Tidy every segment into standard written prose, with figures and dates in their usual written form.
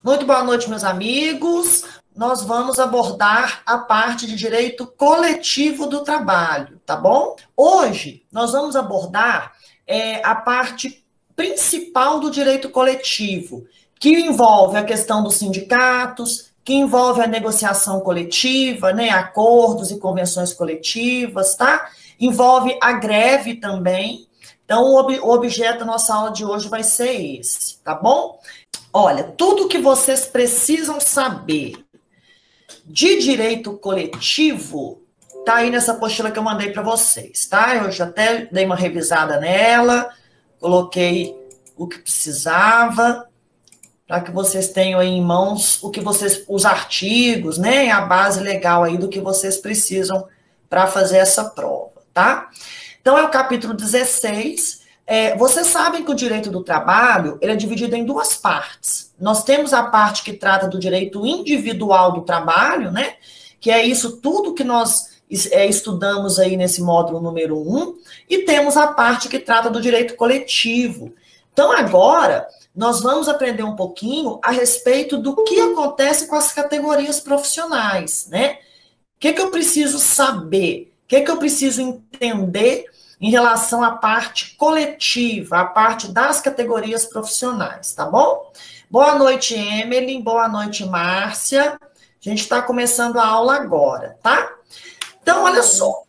Muito boa noite, meus amigos. Nós vamos abordar a parte de direito coletivo do trabalho, tá bom? Hoje, nós vamos abordar a parte principal do direito coletivo, que envolve a questão dos sindicatos, que envolve a negociação coletiva, né, acordos e convenções coletivas, tá? Envolve a greve também. Então, o objeto da nossa aula de hoje vai ser esse, tá bom? Olha, tudo que vocês precisam saber de direito coletivo tá aí nessa apostila que eu mandei para vocês, tá? Eu já até dei uma revisada nela, coloquei o que precisava, para que vocês tenham aí em mãos os artigos, né? A base legal aí do que vocês precisam para fazer essa prova, tá? Então, é o capítulo 16. Vocês sabem que o direito do trabalho ele é dividido em duas partes. Nós temos a parte que trata do direito individual do trabalho, né? Que é isso tudo que nós estudamos aí nesse módulo número 1, e temos a parte que trata do direito coletivo. Então, agora, nós vamos aprender um pouquinho a respeito do que acontece com as categorias profissionais, né? O que eu preciso saber? O que eu preciso entender em relação à parte coletiva, à parte das categorias profissionais, tá bom? Boa noite, Emily. Boa noite, Márcia. A gente está começando a aula agora, tá? Então, olha só. O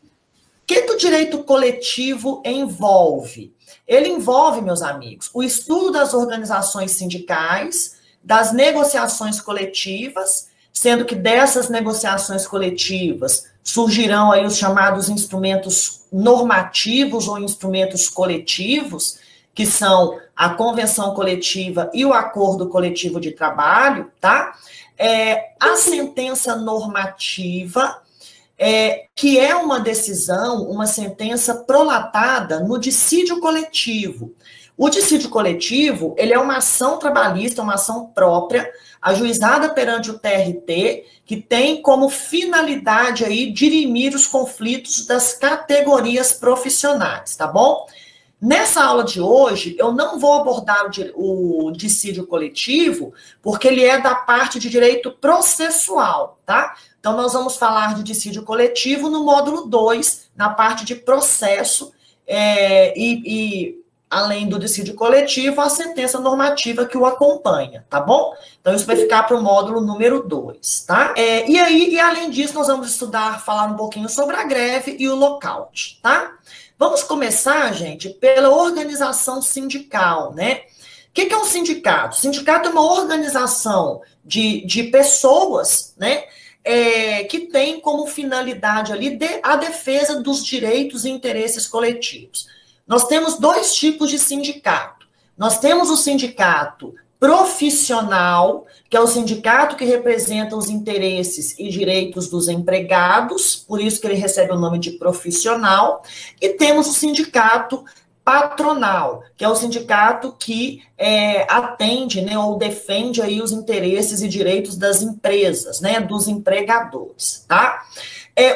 que o direito coletivo envolve? Ele envolve, meus amigos, o estudo das organizações sindicais, das negociações coletivas, sendo que dessas negociações coletivas surgirão aí os chamados instrumentos normativos ou instrumentos coletivos, que são a convenção coletiva e o acordo coletivo de trabalho, tá? A sentença normativa, que é uma decisão, uma sentença prolatada no dissídio coletivo. O dissídio coletivo, ele é uma ação trabalhista, uma ação própria, ajuizada perante o TRT, que tem como finalidade aí dirimir os conflitos das categorias profissionais, tá bom? Nessa aula de hoje, eu não vou abordar o dissídio coletivo, porque ele é da parte de direito processual, tá? Então, nós vamos falar de dissídio coletivo no módulo 2, na parte de processo, além do dissídio coletivo, a sentença normativa que o acompanha, tá bom? Então, isso vai ficar para o módulo número 2, tá? E além disso, nós vamos falar um pouquinho sobre a greve e o lockout, tá? Vamos começar, gente, pela organização sindical, né? O que é um sindicato? O sindicato é uma organização de pessoas, né? Que tem como finalidade ali a defesa dos direitos e interesses coletivos. Nós temos dois tipos de sindicato. Nós temos o sindicato profissional, que é o sindicato que representa os interesses e direitos dos empregados, por isso que ele recebe o nome de profissional, e temos o sindicato patronal, que é o sindicato que atende, né, ou defende aí os interesses e direitos das empresas, né, dos empregadores, tá?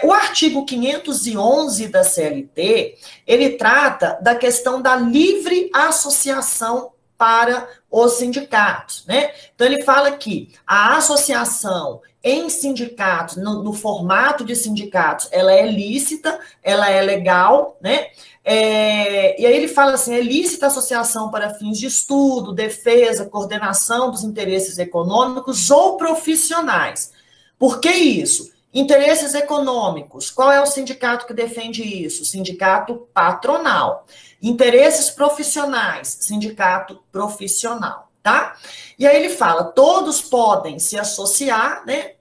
O artigo 511 da CLT, ele trata da questão da livre associação para os sindicatos, né? Então, ele fala que a associação em sindicatos, no formato de sindicatos, ela é lícita, ela é legal, né? E aí ele fala assim, é lícita a associação para fins de estudo, defesa, coordenação dos interesses econômicos ou profissionais. Por que isso? Interesses econômicos, qual é o sindicato que defende isso? Sindicato patronal. Interesses profissionais, sindicato profissional, tá? E aí ele fala, todos podem se associar, né,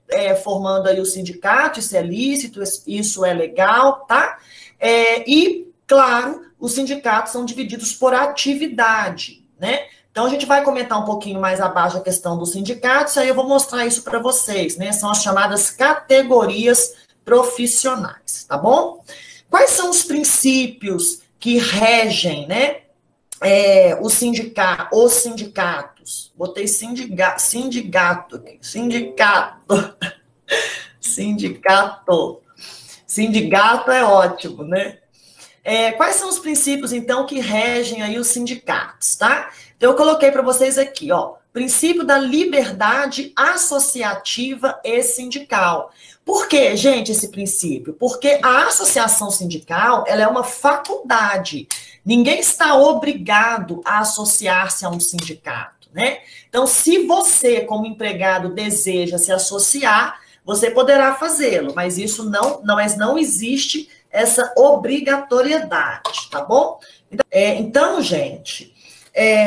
formando aí o sindicato, isso é lícito, isso é legal, tá? E, claro, os sindicatos são divididos por atividade, né? Então, a gente vai comentar um pouquinho mais abaixo a questão dos sindicatos, aí eu vou mostrar isso para vocês, né? São as chamadas categorias profissionais, tá bom? Quais são os princípios que regem, né, os sindicatos? Botei sindicato aqui, sindicato é ótimo, né? Quais são os princípios, então, que regem aí os sindicatos, tá? Então, eu coloquei para vocês aqui, ó, princípio da liberdade associativa e sindical. Por que, gente, esse princípio? Porque a associação sindical, ela é uma faculdade. Ninguém está obrigado a associar-se a um sindicato, né? Então, se você, como empregado, deseja se associar, você poderá fazê-lo, mas isso não existe essa obrigatoriedade, tá bom? Então, gente,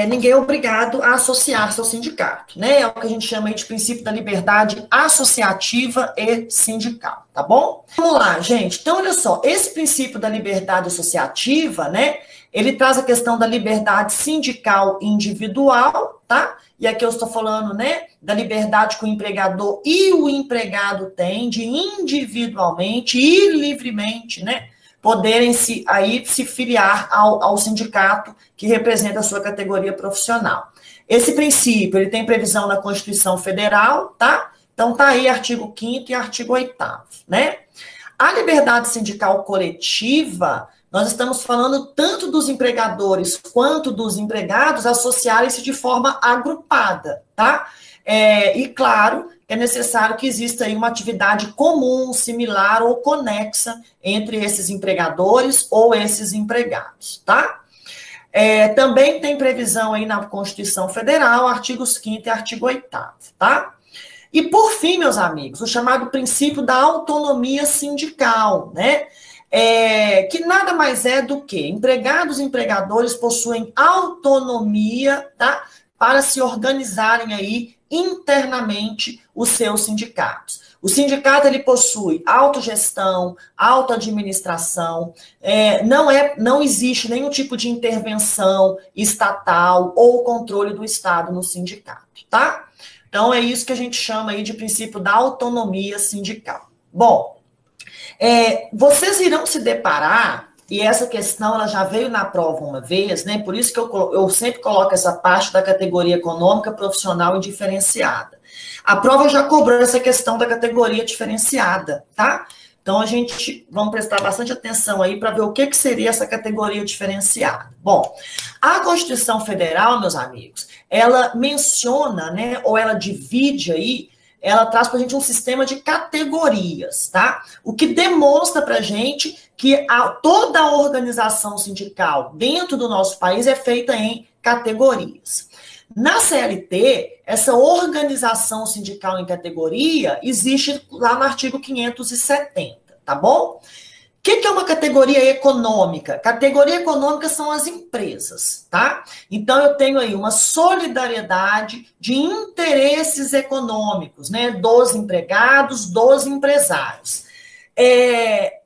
ninguém é obrigado a associar-se ao sindicato, né? É o que a gente chama aí de princípio da liberdade associativa e sindical, tá bom? Vamos lá, gente. Então, olha só, esse princípio da liberdade associativa, né? Ele traz a questão da liberdade sindical individual, tá? E aqui eu estou falando, né, da liberdade que o empregador e o empregado têm de individualmente e livremente, né, poderem se filiar ao sindicato que representa a sua categoria profissional. Esse princípio, ele tem previsão na Constituição Federal, tá? Então, tá aí artigo 5º e artigo 8º, né? A liberdade sindical coletiva, nós estamos falando tanto dos empregadores quanto dos empregados associarem-se de forma agrupada, tá? E claro, é necessário que exista aí uma atividade comum, similar ou conexa entre esses empregadores ou esses empregados, tá? Também tem previsão aí na Constituição Federal, artigos 5º e artigo 8º, tá? E por fim, meus amigos, o chamado princípio da autonomia sindical, né? Que nada mais é do que empregados e empregadores possuem autonomia, tá? Para se organizarem aí internamente os seus sindicatos. O sindicato, ele possui autogestão, autoadministração, não existe nenhum tipo de intervenção estatal ou controle do Estado no sindicato, tá? Então, é isso que a gente chama aí de princípio da autonomia sindical. Bom, vocês irão se deparar, e essa questão ela já veio na prova uma vez, né? Por isso que eu sempre coloco essa parte da categoria econômica, profissional e diferenciada. A prova já cobrou essa questão da categoria diferenciada, tá? Então, vamos prestar bastante atenção aí para ver o que seria essa categoria diferenciada. Bom, a Constituição Federal, meus amigos, ela menciona, né, ou ela divide aí, ela traz para a gente um sistema de categorias, tá? O que demonstra para a gente que toda a organização sindical dentro do nosso país é feita em categorias. Na CLT, essa organização sindical em categoria existe lá no artigo 570, tá bom? O que é uma categoria econômica? Categoria econômica são as empresas, tá? Então, eu tenho aí uma solidariedade de interesses econômicos, né? Dos empregados, dos empresários.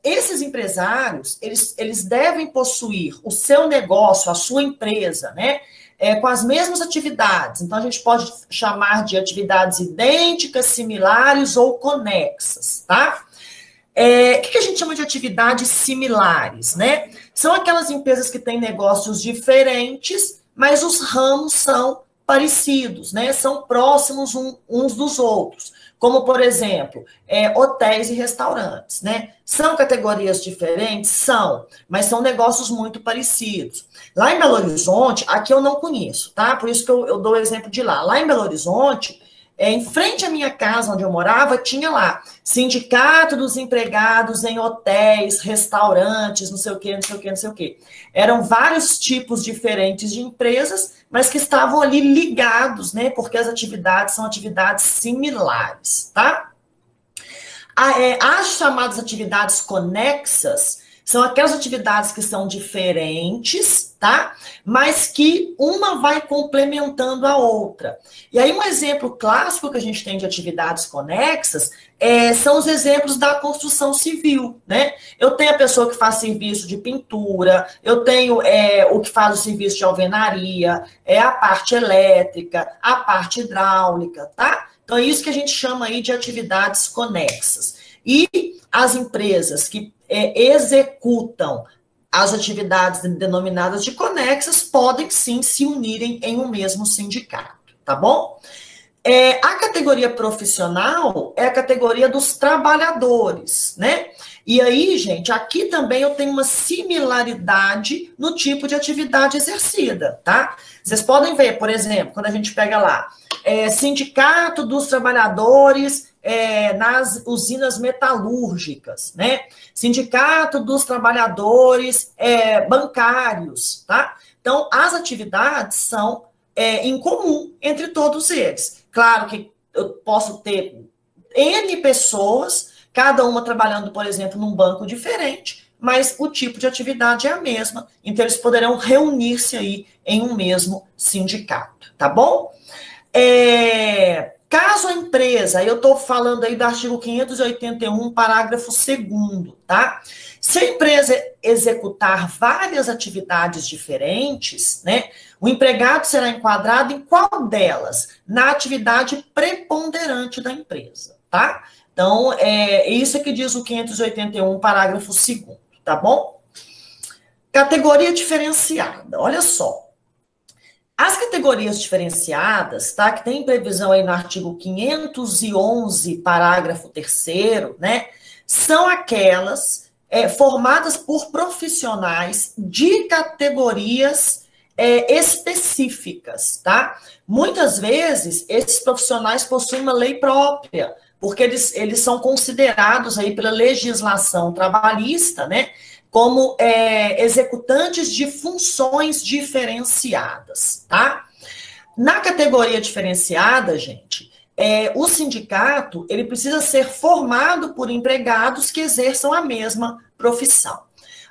Esses empresários, eles devem possuir o seu negócio, a sua empresa, né? Com as mesmas atividades. Então, a gente pode chamar de atividades idênticas, similares ou conexas, tá? O que a gente chama de atividades similares, né? São aquelas empresas que têm negócios diferentes, mas os ramos são parecidos, né? São próximos uns dos outros. Como, por exemplo, hotéis e restaurantes, né? São categorias diferentes? São, mas são negócios muito parecidos. Lá em Belo Horizonte, aqui eu não conheço, tá? Por isso que eu dou o exemplo de lá. Lá em Belo Horizonte, em frente à minha casa, onde eu morava, tinha lá Sindicato dos Empregados em Hotéis, Restaurantes, não sei o quê, não sei o quê, não sei o quê. Eram vários tipos diferentes de empresas, mas que estavam ali ligados, né? Porque as atividades são atividades similares, tá? As chamadas atividades conexas são aquelas atividades que são diferentes, tá? Mas que uma vai complementando a outra. E aí, um exemplo clássico que a gente tem de atividades conexas são os exemplos da construção civil, né? Eu tenho a pessoa que faz serviço de pintura, eu tenho o que faz o serviço de alvenaria, a parte elétrica, a parte hidráulica, tá? Então, é isso que a gente chama aí de atividades conexas. E as empresas que executam as atividades denominadas de conexas podem, sim, se unirem em um mesmo sindicato, tá bom? A categoria profissional é a categoria dos trabalhadores, né? E aí, gente, aqui também eu tenho uma similaridade no tipo de atividade exercida, tá? Vocês podem ver, por exemplo, quando a gente pega lá, Sindicato dos Trabalhadores nas usinas metalúrgicas, né? Sindicato dos Trabalhadores bancários, tá? Então, as atividades são em comum entre todos eles. Claro que eu posso ter N pessoas, cada uma trabalhando, por exemplo, num banco diferente, mas o tipo de atividade é a mesma, então eles poderão reunir-se aí em um mesmo sindicato, tá bom? Caso a empresa, eu estou falando aí do artigo 581, parágrafo 2º, tá? Se a empresa executar várias atividades diferentes, né, o empregado será enquadrado em qual delas? Na atividade preponderante da empresa, tá? Então, isso que diz o 581, parágrafo 2º, tá bom? Categoria diferenciada, olha só. As categorias diferenciadas, tá, que tem previsão aí no artigo 511, parágrafo 3º, né, são aquelas formadas por profissionais de categorias específicas, tá? Muitas vezes, esses profissionais possuem uma lei própria, porque eles são considerados aí pela legislação trabalhista, né, como executantes de funções diferenciadas, tá? Na categoria diferenciada, gente, o sindicato, ele precisa ser formado por empregados que exerçam a mesma profissão.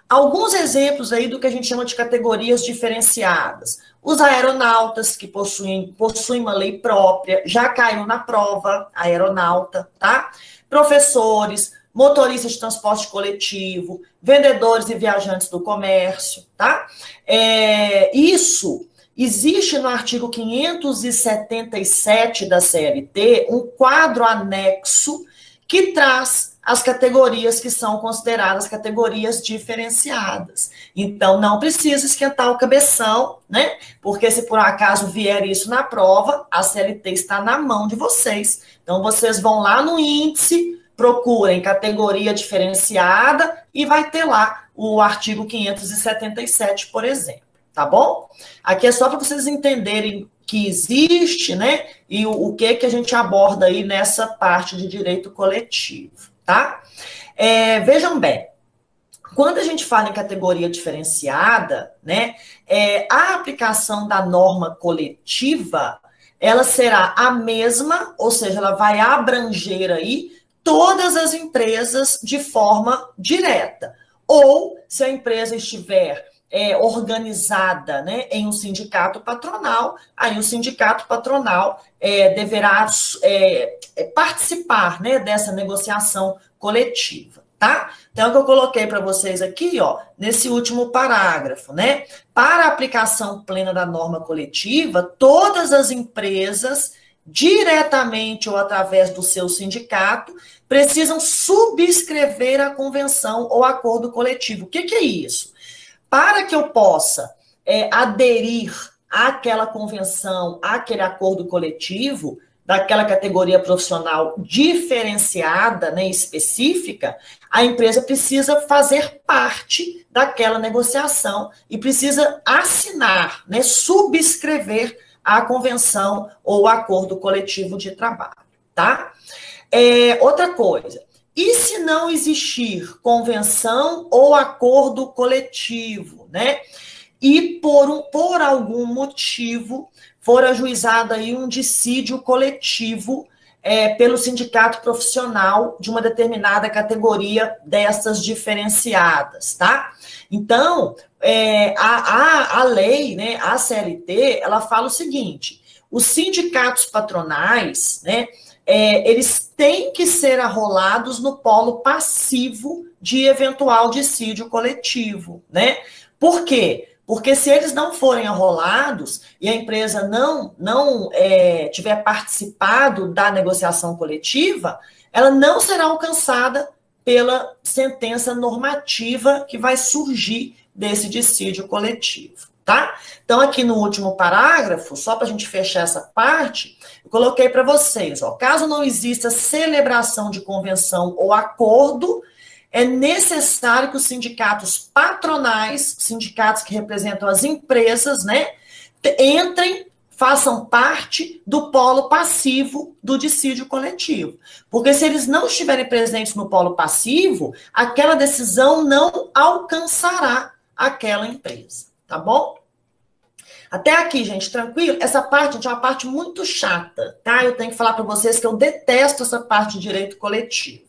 Alguns exemplos aí do que a gente chama de categorias diferenciadas. Os aeronautas, que possuem uma lei própria, já caiu na prova, aeronauta, tá? Professores, motoristas de transporte coletivo, vendedores e viajantes do comércio, tá? Isso existe no artigo 577 da CLT, um quadro anexo que traz as categorias que são consideradas categorias diferenciadas. Então, não precisa esquentar o cabeção, né? Porque se por acaso vier isso na prova, a CLT está na mão de vocês. Então, vocês vão lá no índice, procurem categoria diferenciada e vai ter lá o artigo 577, por exemplo, tá bom? Aqui é só para vocês entenderem que existe, né? E o que a gente aborda aí nessa parte de direito coletivo, tá? Vejam bem, quando a gente fala em categoria diferenciada, né? A aplicação da norma coletiva, ela será a mesma, ou seja, ela vai abranger aí todas as empresas de forma direta. Ou, se a empresa estiver organizada, né, em um sindicato patronal, aí o sindicato patronal deverá participar, né, dessa negociação coletiva, tá? Então, é o que eu coloquei para vocês aqui, ó, nesse último parágrafo, né? Para a aplicação plena da norma coletiva, todas as empresas, diretamente ou através do seu sindicato, precisam subscrever a convenção ou acordo coletivo. O que é isso? Para que eu possa aderir àquela convenção, àquele acordo coletivo, daquela categoria profissional diferenciada, né, específica, a empresa precisa fazer parte daquela negociação e precisa assinar, né, subscrever a convenção ou acordo coletivo de trabalho, tá? Outra coisa, e se não existir convenção ou acordo coletivo, né? E por algum motivo for ajuizado aí um dissídio coletivo pelo sindicato profissional de uma determinada categoria dessas diferenciadas, tá? Então, a lei, né, a CLT, ela fala o seguinte: os sindicatos patronais, né, eles têm que ser arrolados no polo passivo de eventual dissídio coletivo, né? Por quê? Porque se eles não forem arrolados e a empresa não tiver participado da negociação coletiva, ela não será alcançada pela sentença normativa que vai surgir desse dissídio coletivo, tá? Então, aqui no último parágrafo, só para a gente fechar essa parte, eu coloquei para vocês, ó, caso não exista celebração de convenção ou acordo, é necessário que os sindicatos patronais, sindicatos que representam as empresas, né, entrem façam parte do polo passivo do dissídio coletivo. Porque se eles não estiverem presentes no polo passivo, aquela decisão não alcançará aquela empresa, tá bom? Até aqui, gente, tranquilo? Essa parte, gente, é uma parte muito chata, tá? Eu tenho que falar para vocês que eu detesto essa parte de direito coletivo.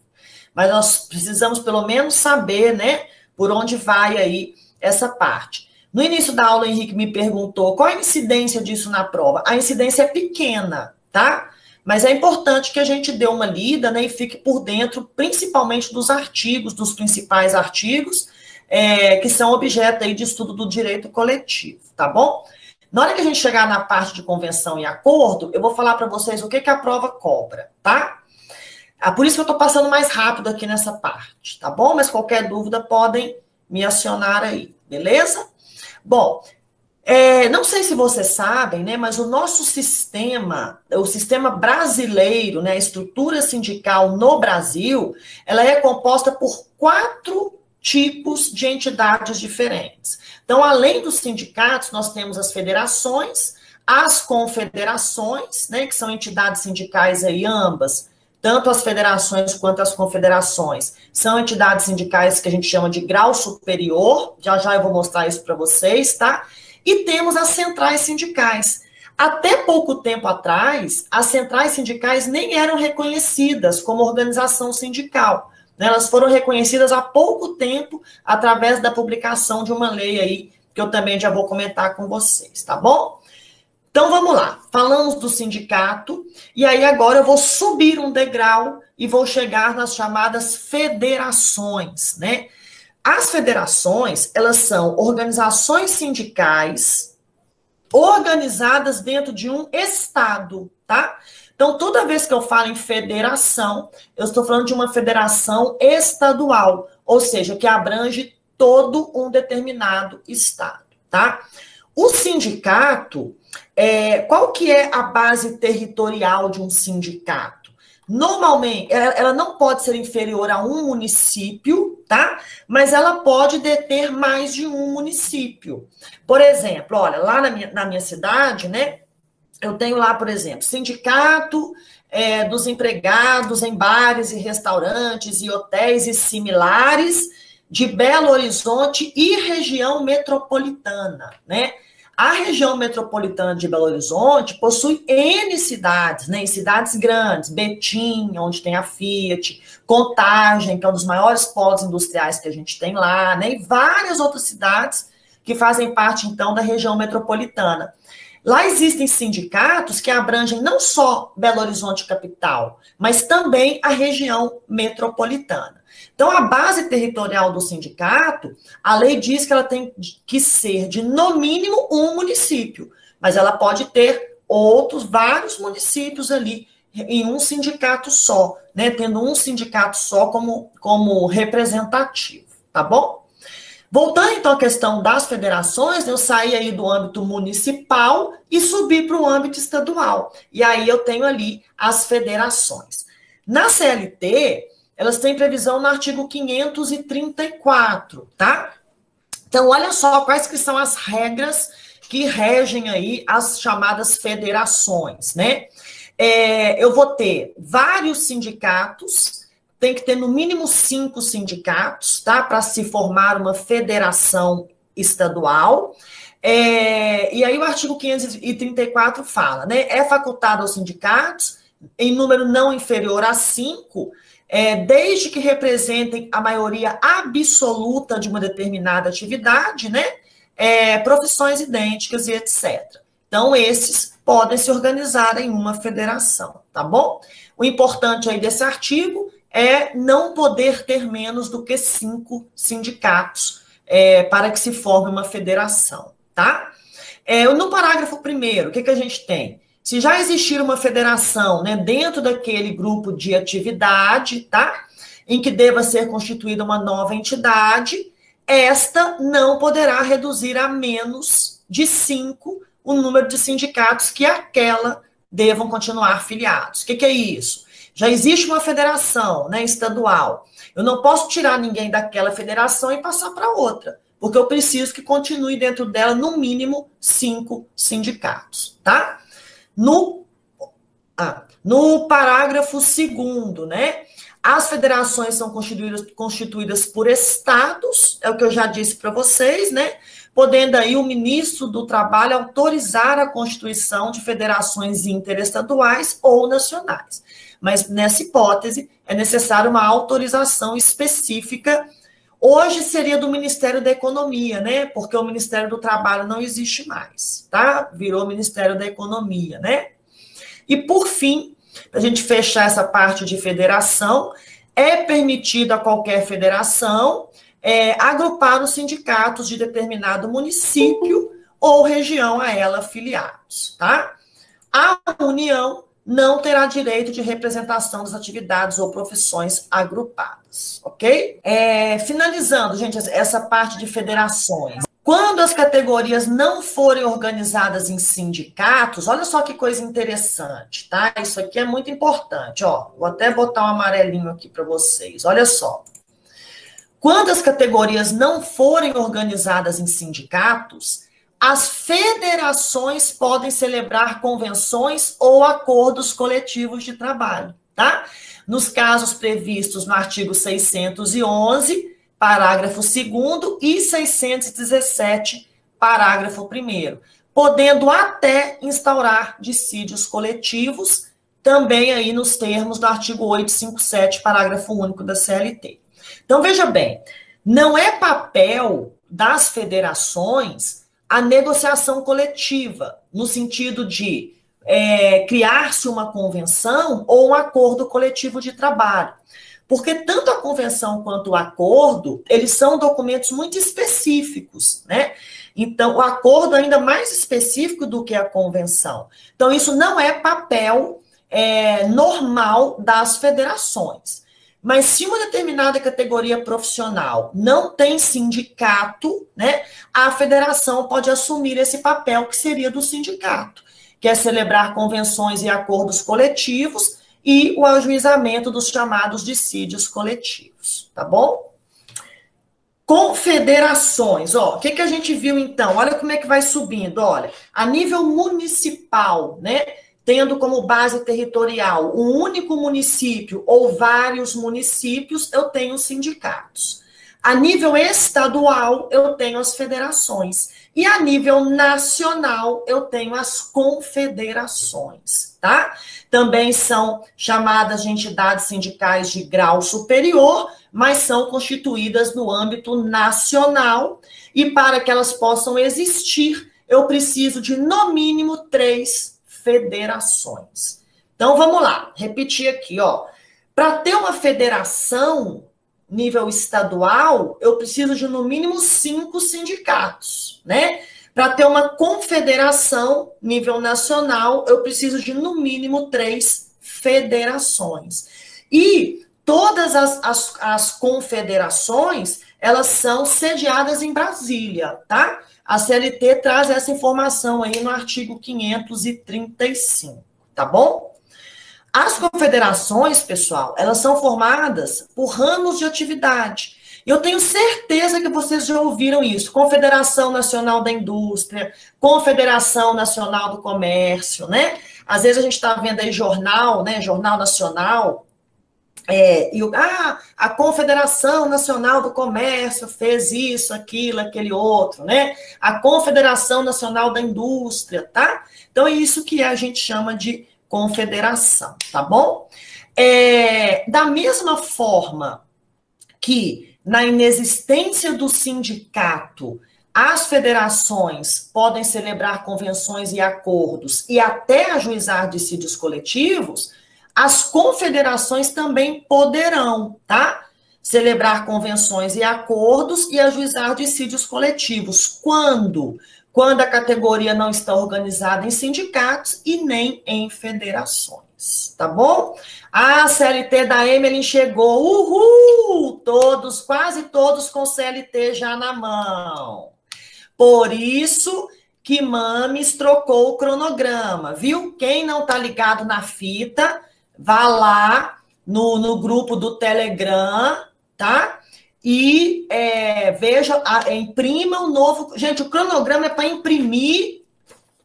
Mas nós precisamos, pelo menos, saber, né, por onde vai aí essa parte. No início da aula, o Henrique me perguntou qual a incidência disso na prova. A incidência é pequena, tá? Mas é importante que a gente dê uma lida, né, e fique por dentro, principalmente dos artigos, dos principais artigos, que são objeto aí de estudo do direito coletivo, tá bom? Na hora que a gente chegar na parte de convenção e acordo, eu vou falar para vocês o que a prova cobra, tá? Por isso que eu estou passando mais rápido aqui nessa parte, tá bom? Mas qualquer dúvida podem me acionar aí, beleza? Bom, não sei se vocês sabem, né, mas o nosso sistema, o sistema brasileiro, né, a estrutura sindical no Brasil, ela é composta por 4 tipos de entidades diferentes. Então, além dos sindicatos, nós temos as federações, as confederações, né, que são entidades sindicais aí ambas, tanto as federações quanto as confederações, são entidades sindicais que a gente chama de grau superior, já já eu vou mostrar isso para vocês, tá? E temos as centrais sindicais. Até pouco tempo atrás, as centrais sindicais nem eram reconhecidas como organização sindical. Elas foram reconhecidas há pouco tempo através da publicação de uma lei aí, que eu também já vou comentar com vocês, tá bom? Então, vamos lá. Falamos do sindicato, e aí agora eu vou subir um degrau e vou chegar nas chamadas federações, né? As federações, elas são organizações sindicais organizadas dentro de um estado, tá? Então, toda vez que eu falo em federação, eu estou falando de uma federação estadual, ou seja, que abrange todo um determinado estado, tá? O sindicato, qual que é a base territorial de um sindicato? Normalmente, ela não pode ser inferior a um município, tá? Mas ela pode deter mais de um município. Por exemplo, olha, lá na minha cidade, né? Eu tenho lá, por exemplo, sindicato dos empregados em bares e restaurantes e hotéis e similares de Belo Horizonte e região metropolitana, né? A região metropolitana de Belo Horizonte possui N cidades, né? Cidades grandes, Betim, onde tem a Fiat, Contagem, que é um dos maiores polos industriais que a gente tem lá, né? E várias outras cidades que fazem parte, então, da região metropolitana. Lá existem sindicatos que abrangem não só Belo Horizonte capital, mas também a região metropolitana. Então, a base territorial do sindicato, a lei diz que ela tem que ser de, no mínimo, um município, mas ela pode ter vários municípios ali em um sindicato só, né? Tendo um sindicato só como representativo, tá bom? Voltando, então, à questão das federações, eu saí aí do âmbito municipal e subi para o âmbito estadual. E aí eu tenho ali as federações. Na CLT, elas têm previsão no artigo 534, tá? Então, olha só quais que são as regras que regem aí as chamadas federações, né? Eu vou ter vários sindicatos, tem que ter no mínimo 5 sindicatos, tá? Para se formar uma federação estadual. E aí o artigo 534 fala, né? É facultado aos sindicatos, em número não inferior a 5, desde que representem a maioria absoluta de uma determinada atividade, né? Profissões idênticas e etc. Então, esses podem se organizar em uma federação, tá bom? O importante aí desse artigo é não poder ter menos do que 5 sindicatos para que se forme uma federação, tá? No parágrafo 1º, o que a gente tem? Se já existir uma federação, né, dentro daquele grupo de atividade, tá? Em que deva ser constituída uma nova entidade, esta não poderá reduzir a menos de 5 o número de sindicatos que aquela devam continuar filiados. O que é isso? Já existe uma federação, né, estadual. Eu não posso tirar ninguém daquela federação e passar para outra, porque eu preciso que continue dentro dela, no mínimo, 5 sindicatos, tá? No parágrafo 2º, né? As federações são constituídas por estados, é o que eu já disse para vocês, né? Podendo aí o ministro do Trabalho autorizar a constituição de federações interestaduais ou nacionais. Mas, nessa hipótese, é necessária uma autorização específica. Hoje seria do Ministério da Economia, né? Porque o Ministério do Trabalho não existe mais, tá? Virou Ministério da Economia, né? E, por fim, para a gente fechar essa parte de federação, é permitido a qualquer federação agrupar os sindicatos de determinado município ou região a ela afiliados, tá? A União não terá direito de representação das atividades ou profissões agrupadas, ok? Finalizando, gente, essa parte de federações. Quando as categorias não forem organizadas em sindicatos, olha só que coisa interessante, tá? Isso aqui é muito importante, ó. Vou até botar um amarelinho aqui para vocês, olha só. Quando as categorias não forem organizadas em sindicatos, as federações podem celebrar convenções ou acordos coletivos de trabalho, tá? Nos casos previstos no artigo 611, parágrafo 2º e 617, parágrafo 1º, podendo até instaurar dissídios coletivos, também aí nos termos do artigo 857, parágrafo único da CLT. Então, veja bem, não é papel das federações a negociação coletiva, no sentido de criar-se uma convenção ou um acordo coletivo de trabalho. Porque tanto a convenção quanto o acordo, eles são documentos muito específicos, né? Então, o acordo é ainda mais específico do que a convenção. Então, isso não é papel normal das federações. Mas se uma determinada categoria profissional não tem sindicato, né, a federação pode assumir esse papel que seria do sindicato, que é celebrar convenções e acordos coletivos e o ajuizamento dos chamados dissídios coletivos, tá bom? Confederações, ó, o que a gente viu então? Olha como é que vai subindo, olha, a nível municipal, né, tendo como base territorial um único município ou vários municípios, eu tenho sindicatos. A nível estadual, eu tenho as federações. E a nível nacional, eu tenho as confederações, tá? Também são chamadas de entidades sindicais de grau superior, mas são constituídas no âmbito nacional. E para que elas possam existir, eu preciso de, no mínimo, 3 federações. Então, vamos lá, repetir aqui, ó. Para ter uma federação nível estadual, eu preciso de, no mínimo, 5 sindicatos, né? Para ter uma confederação nível nacional, eu preciso de, no mínimo, 3 federações. E todas as confederações, elas são sediadas em Brasília, tá? A CLT traz essa informação aí no artigo 535, tá bom? As confederações, pessoal, elas são formadas por ramos de atividade. Eu tenho certeza que vocês já ouviram isso. Confederação Nacional da Indústria, Confederação Nacional do Comércio, né? Às vezes a gente está vendo aí jornal, né? Jornal Nacional. A Confederação Nacional do Comércio fez isso, aquilo, aquele outro, né? A Confederação Nacional da Indústria, tá? Então, é isso que a gente chama de confederação, tá bom? Da mesma forma que, na inexistência do sindicato, as federações podem celebrar convenções e acordos e até ajuizar dissídios coletivos, as confederações também poderão, tá? Celebrar convenções e acordos e ajuizar dissídios coletivos. Quando? Quando a categoria não está organizada em sindicatos e nem em federações, tá bom? A CLT da Emelin chegou, uhul! Todos, quase todos com CLT já na mão. Por isso que Mames trocou o cronograma, viu? Quem não tá ligado na fita, vá lá no grupo do Telegram, tá? e veja, imprima o novo... Gente, o cronograma é para imprimir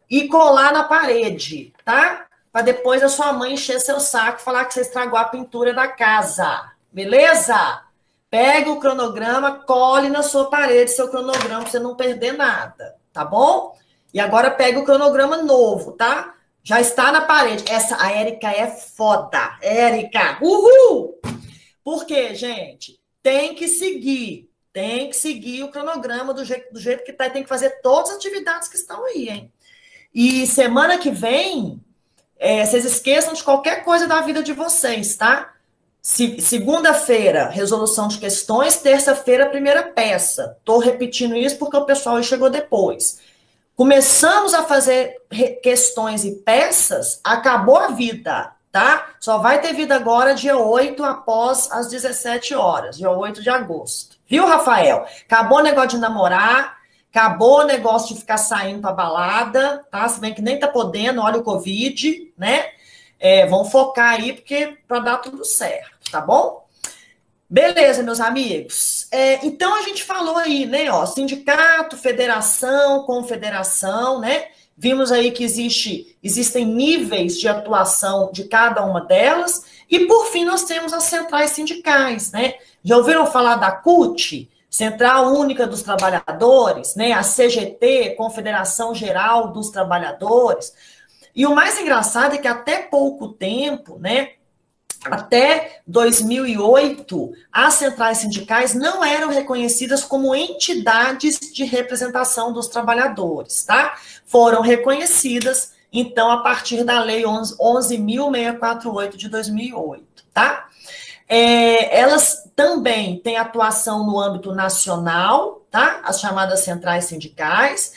e colar na parede, tá? Para depois a sua mãe encher seu saco e falar que você estragou a pintura da casa. Beleza? Pega o cronograma, cole na sua parede seu cronograma para você não perder nada, tá bom? E agora pega o cronograma novo, tá? Já está na parede. A Érica é foda. Érica, uhul! Por quê, gente? Tem que seguir o cronograma do jeito que tá. Tem que fazer todas as atividades que estão aí, hein? E semana que vem, vocês esqueçam de qualquer coisa da vida de vocês, tá? Segunda-feira, resolução de questões. Terça-feira, primeira peça. Tô repetindo isso porque o pessoal aí chegou depois. Começamos a fazer questões e peças, acabou a vida, tá? Só vai ter vida agora dia 8, após as 17 horas, dia 8 de agosto. Viu, Rafael? Acabou o negócio de namorar, acabou o negócio de ficar saindo pra balada, tá? Se bem que nem tá podendo, olha o Covid, né? Vamos focar aí, porque para dar tudo certo, tá bom? Beleza, meus amigos. Então, a gente falou aí, né, ó, sindicato, federação, confederação, né? Vimos aí que existem níveis de atuação de cada uma delas. E, por fim, nós temos as centrais sindicais, né? Já ouviram falar da CUT, Central Única dos Trabalhadores, né? A CGT, Confederação Geral dos Trabalhadores. E o mais engraçado é que até pouco tempo, né? Até 2008, as centrais sindicais não eram reconhecidas como entidades de representação dos trabalhadores, tá? Foram reconhecidas, então, a partir da Lei 11.648 de 2008, tá? Elas também têm atuação no âmbito nacional, tá? As chamadas centrais sindicais.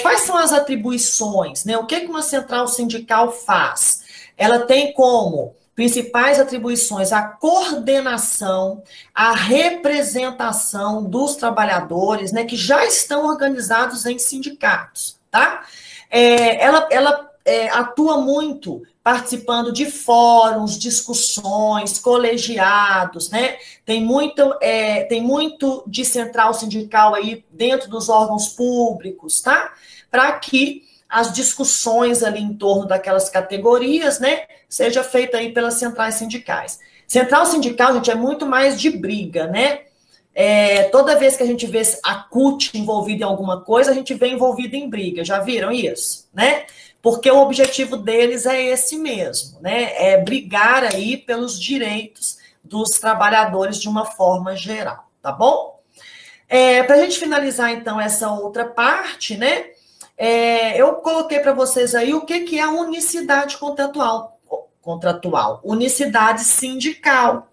Quais são as atribuições, né? O que uma central sindical faz? Ela tem como principais atribuições a coordenação, a representação dos trabalhadores, né, que já estão organizados em sindicatos, tá? Ela atua muito participando de fóruns, discussões, colegiados, né? Tem muito de central sindical aí dentro dos órgãos públicos, tá? Para que as discussões ali em torno daquelas categorias, né, seja feita aí pelas centrais sindicais. Central sindical, gente, é muito mais de briga, né? Toda vez que a gente vê a CUT envolvida em alguma coisa, a gente vê envolvida em briga. Já viram isso, né? Porque o objetivo deles é esse mesmo, né? É brigar aí pelos direitos dos trabalhadores de uma forma geral, tá bom? Para a gente finalizar, então, essa outra parte, né? Eu coloquei para vocês aí o que é a unicidade contratual, unicidade sindical.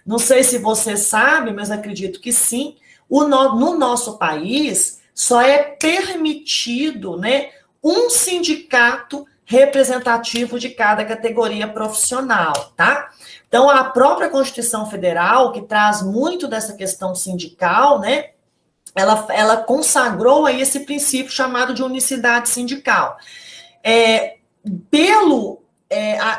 Não sei se você sabe, mas acredito que sim. No nosso país, só é permitido, né, um sindicato representativo de cada categoria profissional, tá? Então, a própria Constituição Federal, que traz muito dessa questão sindical, né, ela consagrou aí esse princípio chamado de unicidade sindical. Pelo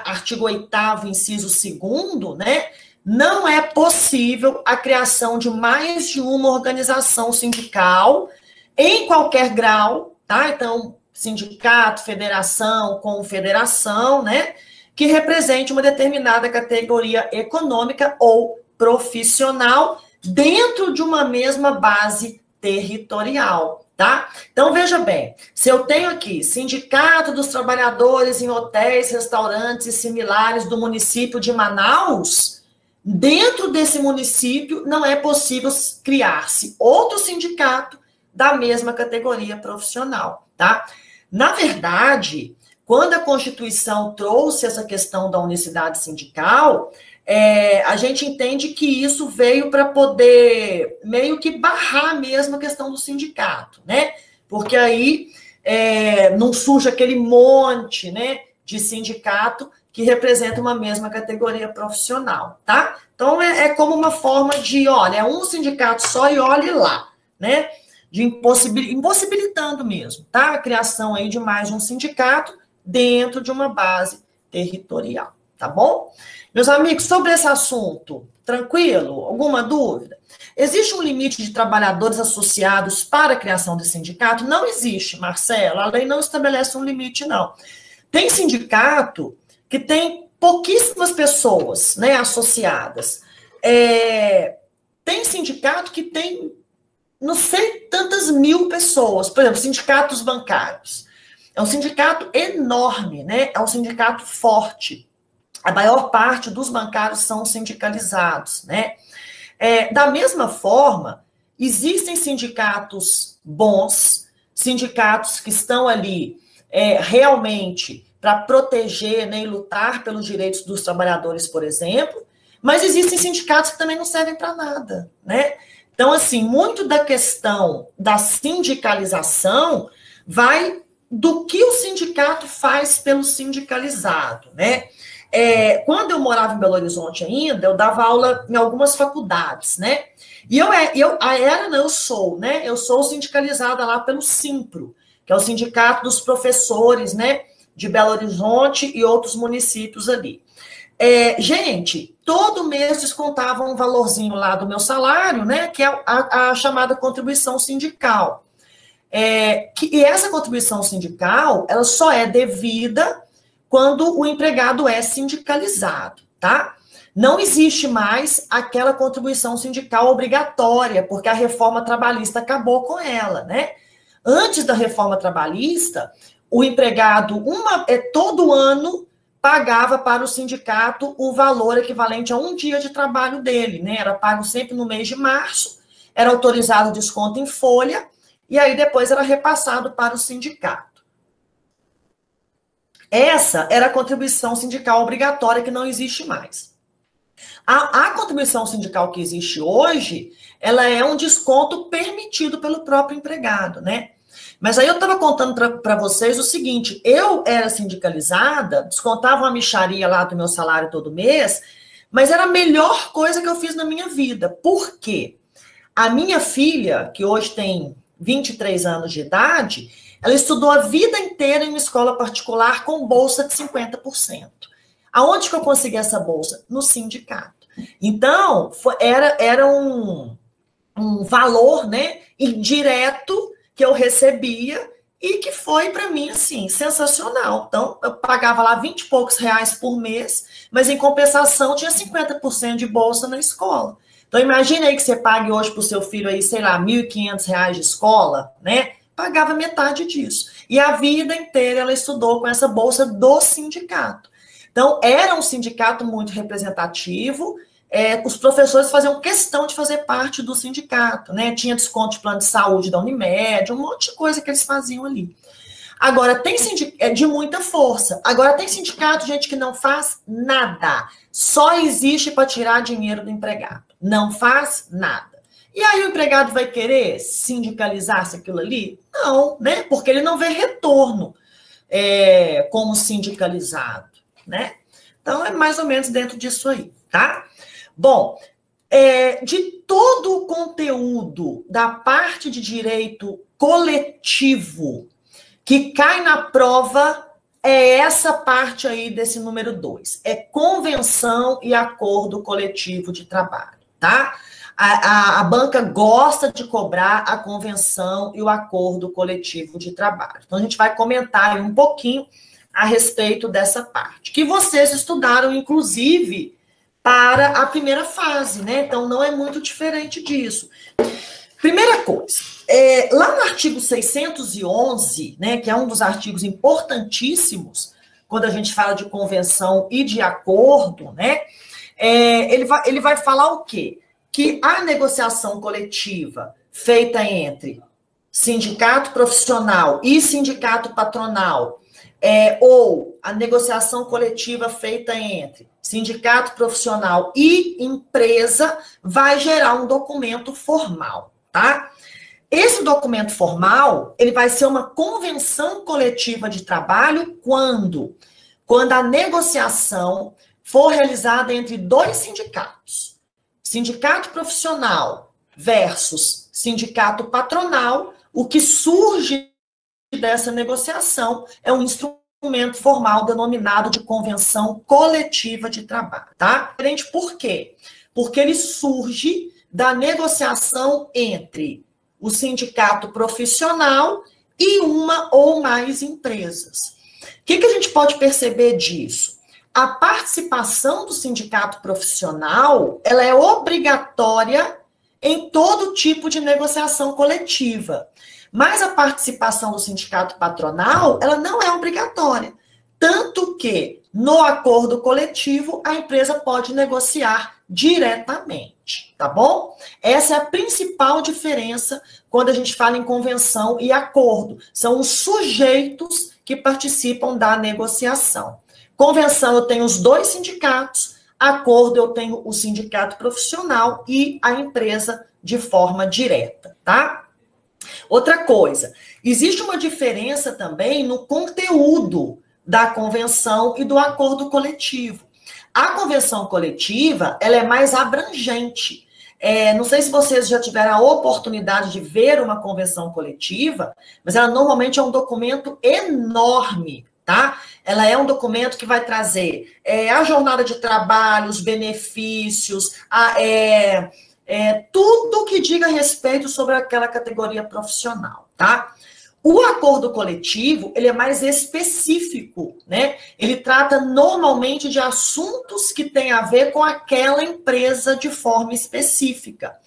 artigo 8º, inciso 2º, né, não é possível a criação de mais de uma organização sindical em qualquer grau, tá? Então, sindicato, federação, confederação, né, que represente uma determinada categoria econômica ou profissional dentro de uma mesma base territorial, tá? Então, veja bem, se eu tenho aqui Sindicato dos Trabalhadores em Hotéis, Restaurantes e Similares do município de Manaus, dentro desse município não é possível criar-se outro sindicato da mesma categoria profissional, tá? Na verdade, quando a Constituição trouxe essa questão da unicidade sindical, a gente entende que isso veio para poder meio que barrar mesmo a questão do sindicato, né? Porque aí não surge aquele monte, né, de sindicato que representa uma mesma categoria profissional, tá? Então, é como uma forma de, olha, é um sindicato só e olhe lá, né? De impossibilitando mesmo, tá? A criação aí de mais um sindicato dentro de uma base territorial, tá bom? Meus amigos, sobre esse assunto, tranquilo? Alguma dúvida? Existe um limite de trabalhadores associados para a criação de sindicato? Não existe, Marcelo. A lei não estabelece um limite, não. Tem sindicato que tem pouquíssimas pessoas, né, associadas. Tem sindicato que tem não sei tantas mil pessoas. Por exemplo, sindicatos bancários. É um sindicato enorme, né? É um sindicato forte. A maior parte dos bancários são sindicalizados, né? Da mesma forma, existem sindicatos bons, sindicatos que estão ali realmente para proteger, né, e lutar pelos direitos dos trabalhadores, por exemplo, mas existem sindicatos que também não servem para nada, né? Então, assim, muito da questão da sindicalização vai do que o sindicato faz pelo sindicalizado, né? Quando eu morava em Belo Horizonte ainda, eu dava aula em algumas faculdades, né? E eu sou sindicalizada lá pelo Simpro, que é o Sindicato dos Professores, né, de Belo Horizonte e outros municípios ali. Gente, todo mês descontavam um valorzinho lá do meu salário, né, que é a chamada contribuição sindical. E essa contribuição sindical, ela só é devida quando o empregado é sindicalizado, tá? Não existe mais aquela contribuição sindical obrigatória, porque a reforma trabalhista acabou com ela, né? Antes da reforma trabalhista, o empregado, todo ano, pagava para o sindicato o valor equivalente a um dia de trabalho dele, né? Era pago sempre no mês de março, era autorizado o desconto em folha, e aí depois era repassado para o sindicato. Essa era a contribuição sindical obrigatória, que não existe mais. A contribuição sindical que existe hoje, ela é um desconto permitido pelo próprio empregado, né? Mas aí eu estava contando para vocês o seguinte, eu era sindicalizada, descontava uma mixaria lá do meu salário todo mês, mas era a melhor coisa que eu fiz na minha vida. Por quê? A minha filha, que hoje tem 23 anos de idade, ela estudou a vida inteira em uma escola particular com bolsa de 50%. Aonde que eu consegui essa bolsa? No sindicato. Então, era um valor, né, indireto que eu recebia e que foi, para mim, assim, sensacional. Então, eu pagava lá 20 e poucos reais por mês, mas, em compensação, tinha 50% de bolsa na escola. Então, imagina aí que você pague hoje para o seu filho aí, sei lá, R$ 1.500 de escola, né? Pagava metade disso. E a vida inteira ela estudou com essa bolsa do sindicato. Então, era um sindicato muito representativo, os professores faziam questão de fazer parte do sindicato, né? Tinha desconto de plano de saúde da Unimed, um monte de coisa que eles faziam ali. Agora, tem sindicato de muita força. Agora, tem sindicato, gente, que não faz nada. Só existe para tirar dinheiro do empregado. Não faz nada. E aí o empregado vai querer sindicalizar-se aquilo ali? Não, né? Porque ele não vê retorno como sindicalizado, né? Então, é mais ou menos dentro disso aí, tá? Bom, de todo o conteúdo da parte de direito coletivo que cai na prova, é essa parte aí desse número 2. É convenção e acordo coletivo de trabalho, tá? A banca gosta de cobrar a convenção e o acordo coletivo de trabalho. Então, a gente vai comentar aí um pouquinho a respeito dessa parte, que vocês estudaram, inclusive, para a primeira fase, né? Então, não é muito diferente disso. Primeira coisa, lá no artigo 611, né, que é um dos artigos importantíssimos, quando a gente fala de convenção e de acordo, né, ele vai falar o quê? Que a negociação coletiva feita entre sindicato profissional e sindicato patronal, ou a negociação coletiva feita entre sindicato profissional e empresa, vai gerar um documento formal, tá? Esse documento formal, ele vai ser uma convenção coletiva de trabalho quando a negociação for realizada entre dois sindicatos. Sindicato profissional versus sindicato patronal, o que surge dessa negociação é um instrumento documento formal denominado de convenção coletiva de trabalho, tá? Diferente por quê? Porque ele surge da negociação entre o sindicato profissional e uma ou mais empresas. O que a gente pode perceber disso? A participação do sindicato profissional, ela é obrigatória em todo tipo de negociação coletiva. Mas a participação do sindicato patronal, ela não é obrigatória. Tanto que, no acordo coletivo, a empresa pode negociar diretamente, tá bom? Essa é a principal diferença quando a gente fala em convenção e acordo. São os sujeitos que participam da negociação. Convenção, eu tenho os dois sindicatos, acordo, eu tenho o sindicato profissional e a empresa de forma direta, tá? Outra coisa, existe uma diferença também no conteúdo da convenção e do acordo coletivo. A convenção coletiva, ela é mais abrangente. Não sei se vocês já tiveram a oportunidade de ver uma convenção coletiva, mas ela normalmente é um documento enorme, tá? Ela é um documento que vai trazer a jornada de trabalho, os benefícios, tudo que diga respeito sobre aquela categoria profissional, tá? O acordo coletivo, ele é mais específico, né? Ele trata normalmente de assuntos que têm a ver com aquela empresa de forma específica.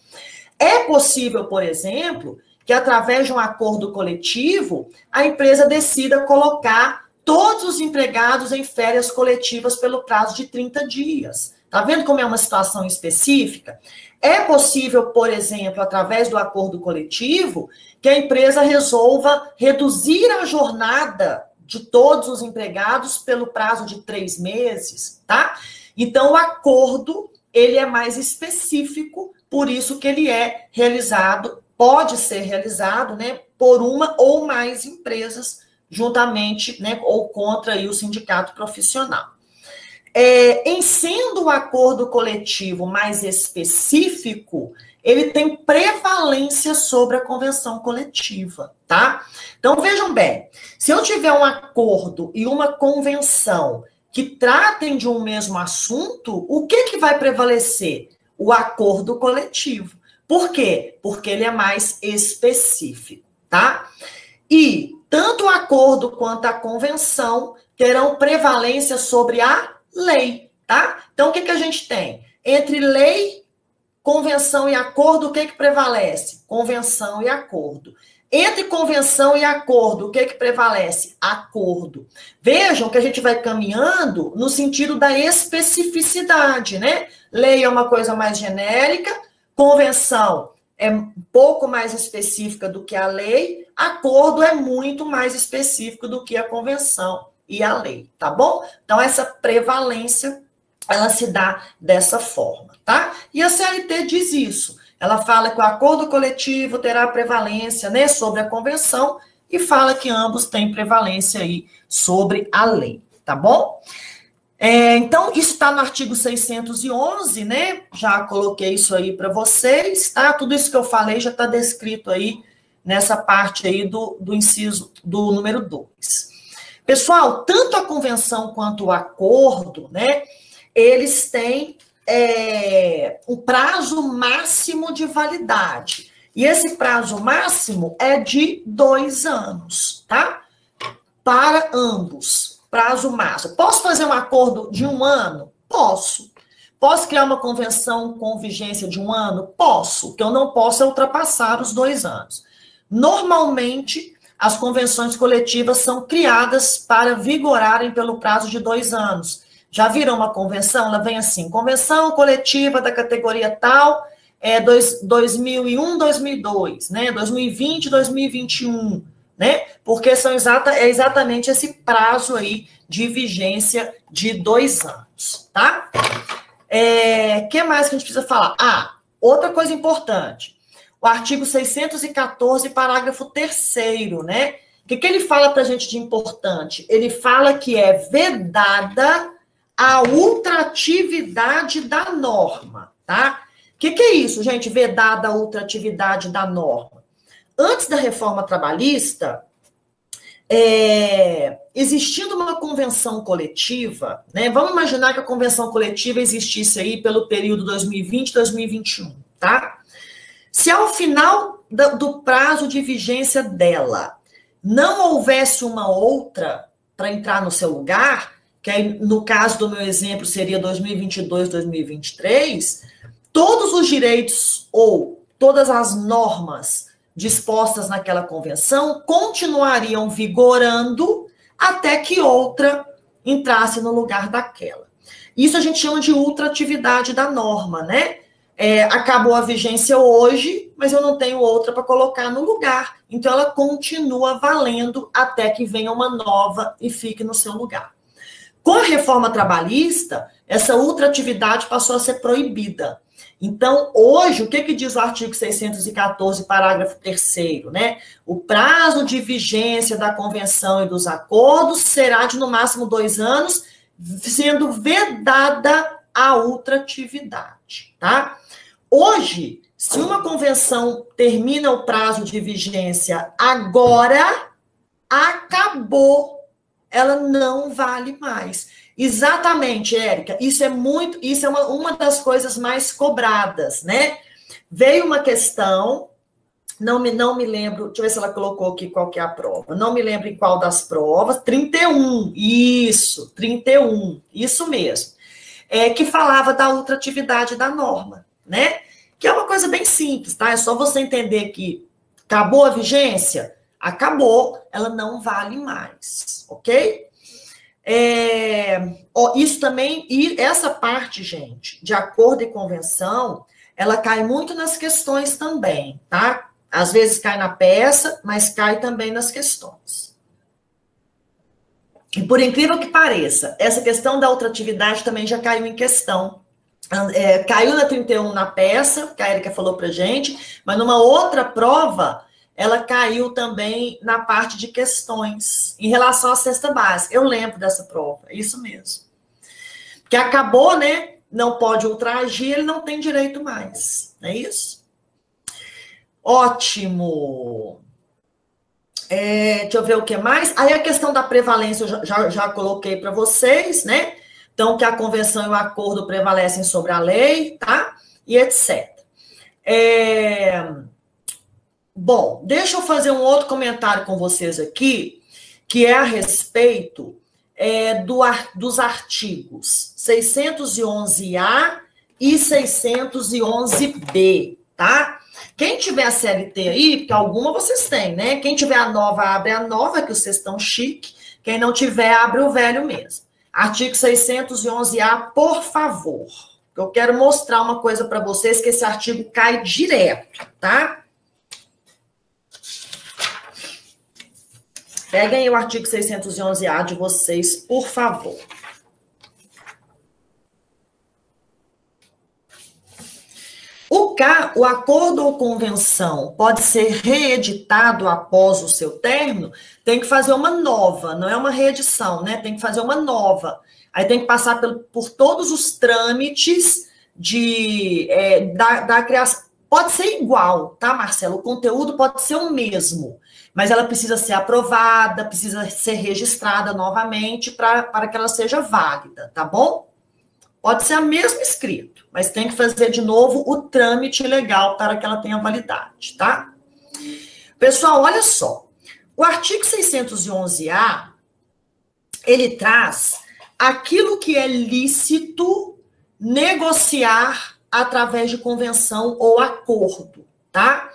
É possível, por exemplo, que através de um acordo coletivo, a empresa decida colocar todos os empregados em férias coletivas pelo prazo de 30 dias. Tá vendo como é uma situação específica? É possível, por exemplo, através do acordo coletivo, que a empresa resolva reduzir a jornada de todos os empregados pelo prazo de 3 meses, tá? Então, o acordo, ele é mais específico, por isso que ele é realizado, pode ser realizado, né, por uma ou mais empresas, juntamente, né, ou contra aí o sindicato profissional. Em sendo o acordo coletivo mais específico, ele tem prevalência sobre a convenção coletiva, tá? Então, vejam bem, se eu tiver um acordo e uma convenção que tratem de um mesmo assunto, o que vai prevalecer? O acordo coletivo. Por quê? Porque ele é mais específico, tá? E tanto o acordo quanto a convenção terão prevalência sobre a lei, tá? Então, o que a gente tem? Entre lei, convenção e acordo, o que prevalece? Convenção e acordo. Entre convenção e acordo, o que prevalece? Acordo. Vejam que a gente vai caminhando no sentido da especificidade, né? Lei é uma coisa mais genérica, convenção é um pouco mais específica do que a lei, acordo é muito mais específico do que a convenção e a lei, tá bom? Então, essa prevalência, ela se dá dessa forma, tá? E a CLT diz isso. Ela fala que o acordo coletivo terá prevalência, né, sobre a convenção e fala que ambos têm prevalência aí sobre a lei, tá bom? Então, isso está no artigo 611, né? Já coloquei isso aí para vocês, tá? Tudo isso que eu falei já está descrito aí nessa parte aí do inciso do número 2. Pessoal, tanto a convenção quanto o acordo, né, eles têm um prazo máximo de validade. E esse prazo máximo é de 2 anos, tá? Para ambos, prazo máximo. Posso fazer um acordo de 1 ano? Posso. Posso criar uma convenção com vigência de 1 ano? Posso. O que eu não posso é ultrapassar os 2 anos. Normalmente, as convenções coletivas são criadas para vigorarem pelo prazo de 2 anos. Já viram uma convenção? Ela vem assim, convenção coletiva da categoria tal, 2001, 2002, né? 2020, 2021, né? Porque é exatamente esse prazo aí de vigência de 2 anos, tá? Que mais que a gente precisa falar? Outra coisa importante. O artigo 614, parágrafo 3º, né? O que ele fala para a gente de importante? Ele fala que é vedada a ultratividade da norma, tá? O que é isso, gente? Vedada a ultratividade da norma. Antes da reforma trabalhista, existindo uma convenção coletiva, né? Vamos imaginar que a convenção coletiva existisse aí pelo período 2020, 2021, tá? Se ao final do prazo de vigência dela não houvesse uma outra para entrar no seu lugar, que aí, no caso do meu exemplo seria 2022, 2023, todos os direitos ou todas as normas dispostas naquela convenção continuariam vigorando até que outra entrasse no lugar daquela. Isso a gente chama de ultratividade da norma, né? Acabou a vigência hoje, mas eu não tenho outra para colocar no lugar. Então, ela continua valendo até que venha uma nova e fique no seu lugar. Com a reforma trabalhista, essa ultratividade passou a ser proibida. Então, hoje, o que diz o artigo 614, parágrafo 3º, né? O prazo de vigência da convenção e dos acordos será de, no máximo, 2 anos, sendo vedada a ultratividade, tá? Hoje, se uma convenção termina o prazo de vigência agora, acabou, ela não vale mais. Exatamente, Érica, isso é uma das coisas mais cobradas, né? Veio uma questão, não me lembro, deixa eu ver se ela colocou aqui qual que é a prova, não me lembro em qual das provas, 31, isso mesmo, que falava da ultratividade da norma, né? Que é uma coisa bem simples, tá? É só você entender que acabou a vigência, acabou, ela não vale mais, ok? Isso também, e essa parte, gente, de acordo e convenção, ela cai muito nas questões também, tá? Às vezes cai na peça, mas cai também nas questões. E por incrível que pareça, essa questão da ultratividade também já caiu em questão. Caiu na 31 na peça, que a Érica falou pra gente, mas numa outra prova, ela caiu também na parte de questões, em relação à cesta básica. Eu lembro dessa prova, é isso mesmo. Porque acabou, né? Não pode ultragir, ele não tem direito mais, não é isso? Ótimo. Deixa eu ver o que mais. Aí a questão da prevalência eu já coloquei para vocês, né? Então, que a convenção e o acordo prevalecem sobre a lei, tá? E etc. Bom, deixa eu fazer um outro comentário com vocês aqui, que é a respeito dos artigos 611A e 611B, tá? Quem tiver a CLT aí, porque alguma vocês têm, né? Quem tiver a nova, abre a nova, que vocês estão chique. Quem não tiver, abre o velho mesmo. Artigo 611A, por favor. Eu quero mostrar uma coisa para vocês, que esse artigo cai direto, tá? Peguem aí o artigo 611A de vocês, por favor. O acordo ou convenção pode ser reeditado após o seu término, tem que fazer uma nova, não é uma reedição, né? Tem que fazer uma nova. Aí tem que passar por todos os trâmites da criação. Pode ser igual, tá, Marcelo? O conteúdo pode ser o mesmo, mas ela precisa ser aprovada, precisa ser registrada novamente para que ela seja válida, tá bom? Pode ser a mesma escrito, mas tem que fazer de novo o trâmite legal para que ela tenha validade, tá? Pessoal, olha só. O artigo 611A, ele traz aquilo que é lícito negociar através de convenção ou acordo, tá?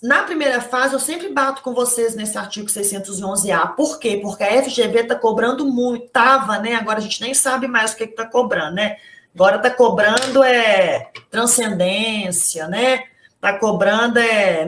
Na primeira fase, eu sempre bato com vocês nesse artigo 611A. Por quê? Porque a FGV está cobrando muito. Tava, né? Agora a gente nem sabe mais o que está cobrando, né? Agora está cobrando transcendência, né? Está cobrando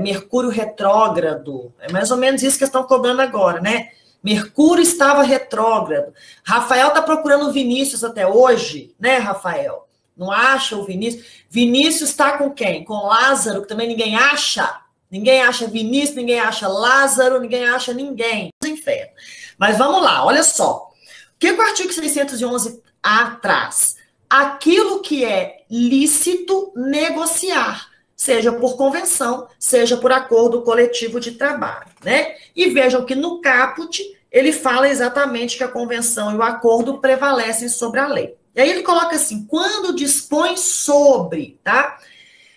Mercúrio retrógrado. É mais ou menos isso que estão cobrando agora, né? Mercúrio estava retrógrado. Rafael está procurando o Vinícius até hoje, né, Rafael? Não acha o Vinícius? Vinícius está com quem? Com Lázaro, que também ninguém acha. Ninguém acha Vinícius, ninguém acha Lázaro, ninguém acha ninguém. Inferno. Mas vamos lá, olha só. O que o artigo 611A traz? Aquilo que é lícito negociar. seja por convenção, seja por acordo coletivo de trabalho, né? E vejam que no caput ele fala exatamente que a convenção e o acordo prevalecem sobre a lei. E aí ele coloca assim, quando dispõe sobre, tá?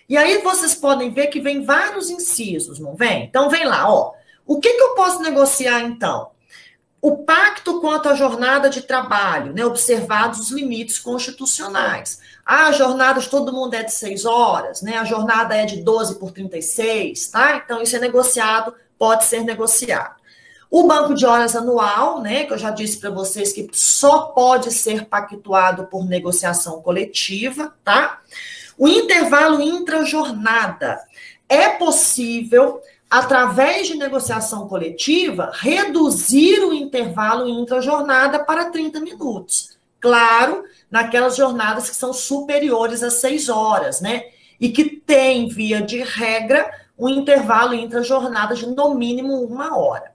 E aí vocês podem ver que vem vários incisos, não vem? Então vem lá, ó. O que eu posso negociar então? O pacto quanto à jornada de trabalho, né, observados os limites constitucionais. A jornada de todo mundo é de 6 horas, né, a jornada é de 12 por 36, tá? Então, isso é negociado, pode ser negociado. O banco de horas anual, né, que eu já disse para vocês que só pode ser pactuado por negociação coletiva, tá? O intervalo intrajornada. É possível, através de negociação coletiva, reduzir o intervalo intrajornada para 30 minutos. Claro, naquelas jornadas que são superiores a 6 horas, né? E que tem, via de regra, um intervalo intrajornada de no mínimo 1 hora.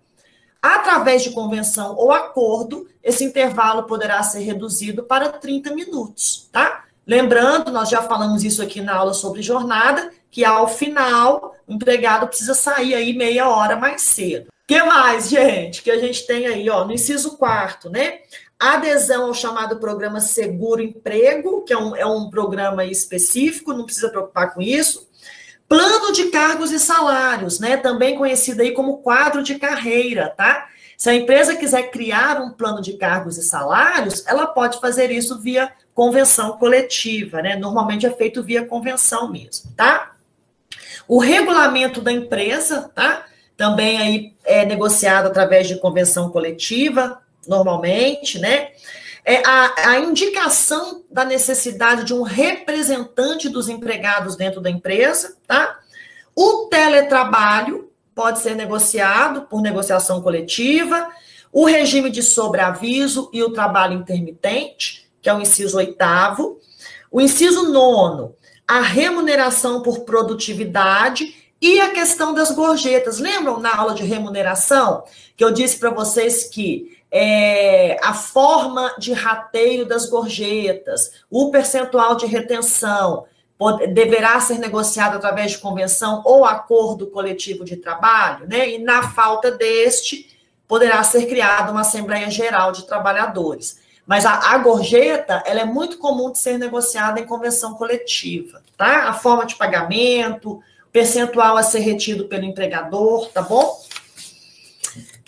Através de convenção ou acordo, esse intervalo poderá ser reduzido para 30 minutos, tá? Lembrando, nós já falamos isso aqui na aula sobre jornada, que ao final o empregado precisa sair aí meia hora mais cedo. O que mais, gente, que a gente tem aí, ó, no inciso 4º, né? Adesão ao chamado programa Seguro Emprego, que é um programa específico, não precisa preocupar com isso. Plano de cargos e salários, né? Também conhecido aí como quadro de carreira, tá? Se a empresa quiser criar um plano de cargos e salários, ela pode fazer isso via convenção coletiva, né? Normalmente é feito via convenção mesmo, tá? O regulamento da empresa, tá? Também aí é negociado através de convenção coletiva, normalmente, né? A indicação da necessidade de um representante dos empregados dentro da empresa, tá? O teletrabalho pode ser negociado por negociação coletiva, o regime de sobreaviso e o trabalho intermitente, que é o inciso 8º. O inciso 9º, a remuneração por produtividade e a questão das gorjetas. Lembram na aula de remuneração que eu disse para vocês que a forma de rateio das gorjetas, o percentual de retenção, deverá ser negociado através de convenção ou acordo coletivo de trabalho, né? E na falta deste, poderá ser criada uma Assembleia Geral de Trabalhadores. Mas a gorjeta, ela é muito comum de ser negociada em convenção coletiva, tá? A forma de pagamento, o percentual a ser retido pelo empregador, tá bom?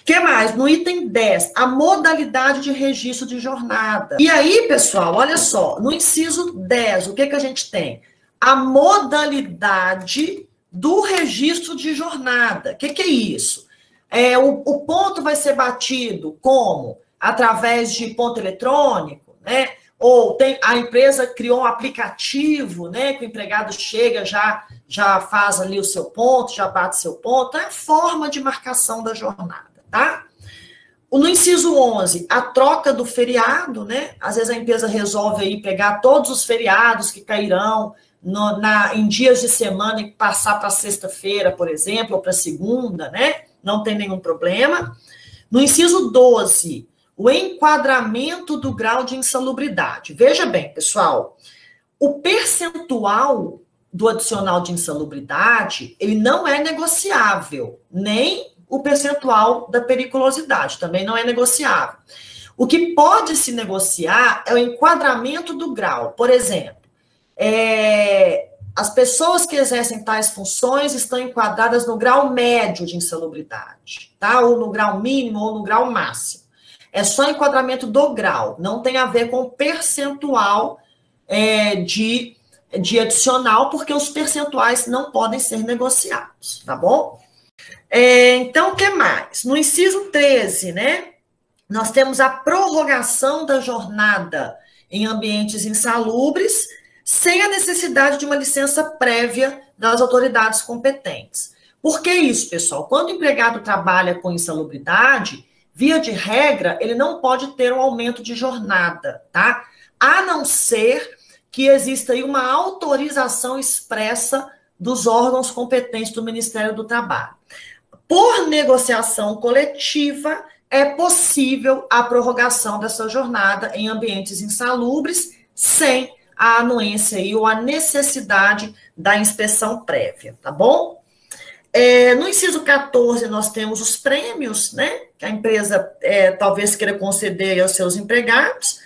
O que mais? No item 10, a modalidade de registro de jornada. E aí, pessoal, olha só, no inciso 10, o que a gente tem? A modalidade do registro de jornada. O que é isso? O ponto vai ser batido como? Através de ponto eletrônico, né? Ou a empresa criou um aplicativo, né? Que o empregado chega, já faz ali o seu ponto, já bate seu ponto. É a forma de marcação da jornada, tá? No inciso 11, a troca do feriado, né? Às vezes a empresa resolve aí pegar todos os feriados que cairão em dias de semana e passar para sexta-feira, por exemplo, ou para segunda, né? Não tem nenhum problema. No inciso 12, o enquadramento do grau de insalubridade. Veja bem, pessoal, o percentual do adicional de insalubridade, ele não é negociável, nem o percentual da periculosidade, também não é negociável. O que pode se negociar é o enquadramento do grau. Por exemplo, as pessoas que exercem tais funções estão enquadradas no grau médio de insalubridade, tá? Ou no grau mínimo ou no grau máximo. É só enquadramento do grau, não tem a ver com percentual de adicional, porque os percentuais não podem ser negociados, tá bom? Então, o que mais? No inciso 13, né? Nós temos a prorrogação da jornada em ambientes insalubres, sem a necessidade de uma licença prévia das autoridades competentes. Por que isso, pessoal? Quando o empregado trabalha com insalubridade, via de regra, ele não pode ter um aumento de jornada, tá? A não ser que exista aí uma autorização expressa dos órgãos competentes do Ministério do Trabalho. Por negociação coletiva, é possível a prorrogação dessa jornada em ambientes insalubres, sem a anuência aí, ou a necessidade da inspeção prévia, tá bom? No inciso 14, nós temos os prêmios, né, que a empresa talvez queira conceder aos seus empregados.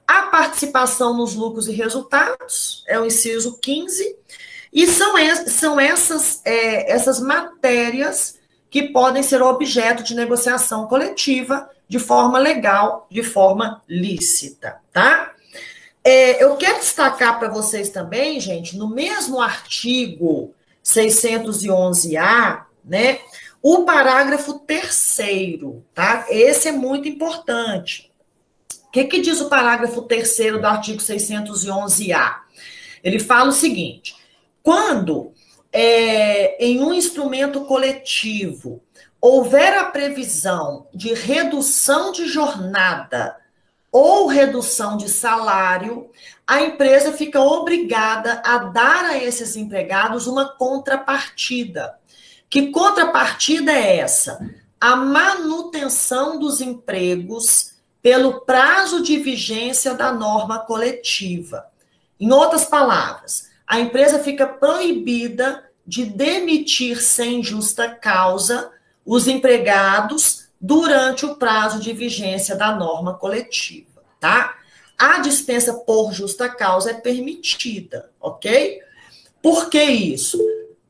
A participação nos lucros e resultados, é o inciso 15, e são essas matérias que podem ser objeto de negociação coletiva de forma legal, de forma lícita, tá? Eu quero destacar para vocês também, gente, no mesmo artigo 611-A, né, o parágrafo 3º, tá? Esse é muito importante. O que diz o parágrafo 3º do artigo 611-A? Ele fala o seguinte: quando em um instrumento coletivo houver a previsão de redução de jornada ou redução de salário, a empresa fica obrigada a dar a esses empregados uma contrapartida. Que contrapartida é essa? A manutenção dos empregos pelo prazo de vigência da norma coletiva. Em outras palavras, a empresa fica proibida de demitir sem justa causa os empregados durante o prazo de vigência da norma coletiva, tá? A dispensa por justa causa é permitida, ok? Por que isso?